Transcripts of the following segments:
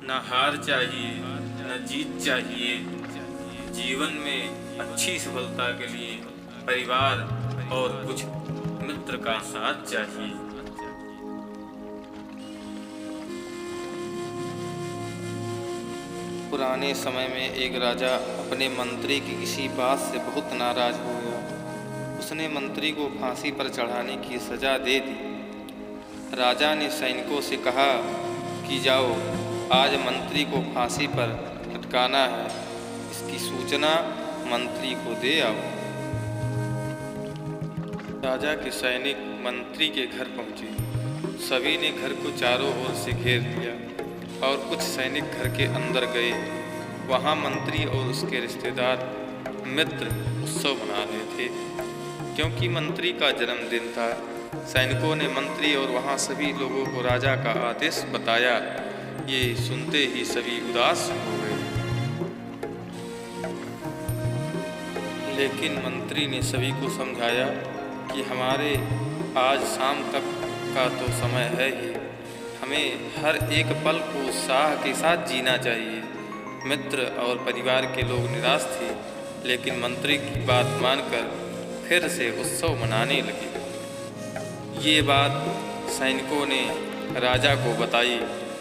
न हार चाहिए न जीत चाहिए। जीवन में अच्छी सफलता के लिए परिवार और कुछ मित्र का साथ चाहिए। पुराने समय में एक राजा अपने मंत्री की किसी बात से बहुत नाराज हो गया। उसने मंत्री को फांसी पर चढ़ाने की सजा दे दी। राजा ने सैनिकों से कहा कि जाओ, आज मंत्री को फांसी पर लटकाना है। इसकी सूचना मंत्री को दे आओ। राजा के सैनिक मंत्री के घर पहुंचे। सभी ने घर को चारों ओर से घेर लिया और कुछ सैनिक घर के अंदर गए। वहां मंत्री और उसके रिश्तेदार मित्र उत्सव मना रहे थे, क्योंकि मंत्री का जन्मदिन था। सैनिकों ने मंत्री और वहां सभी लोगों को राजा का आदेश बताया। ये सुनते ही सभी उदास हो गए। लेकिन मंत्री ने सभी को समझाया कि हमारे आज शाम तक का तो समय है ही, हमें हर एक पल को उत्साह के साथ जीना चाहिए। मित्र और परिवार के लोग निराश थे, लेकिन मंत्री की बात मानकर फिर से उत्सव मनाने लगे। ये बात सैनिकों ने राजा को बताई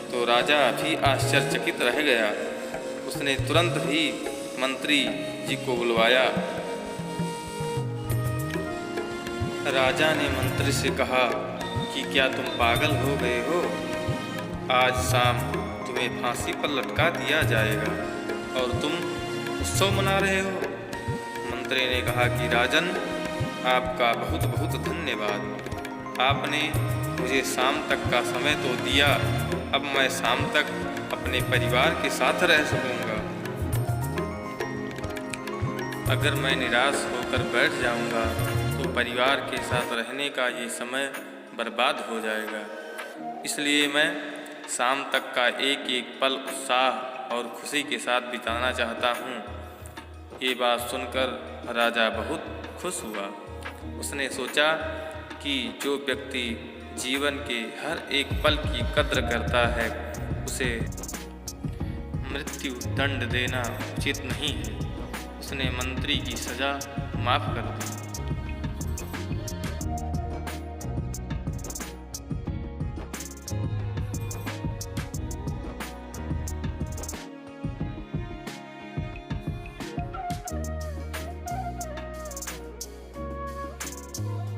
तो राजा भी आश्चर्यचकित रह गया। उसने तुरंत ही मंत्री जी को बुलवाया। राजा ने मंत्री से कहा कि क्या तुम पागल हो गए हो? आज शाम तुम्हें फांसी पर लटका दिया जाएगा और तुम उत्सव मना रहे हो। मंत्री ने कहा कि राजन, आपका बहुत बहुत धन्यवाद। आपने मुझे शाम तक का समय तो दिया, अब मैं शाम तक अपने परिवार के साथ रह सकूंगा। अगर मैं निराश होकर बैठ जाऊंगा तो परिवार के साथ रहने का ये समय बर्बाद हो जाएगा। इसलिए मैं शाम तक का एक एक पल उत्साह और खुशी के साथ बिताना चाहता हूँ। ये बात सुनकर राजा बहुत खुश हुआ। उसने सोचा कि जो व्यक्ति जीवन के हर एक पल की कद्र करता है, उसे मृत्यु दंड देना उचित नहीं है। उसने मंत्री की सजा माफ़ कर दी।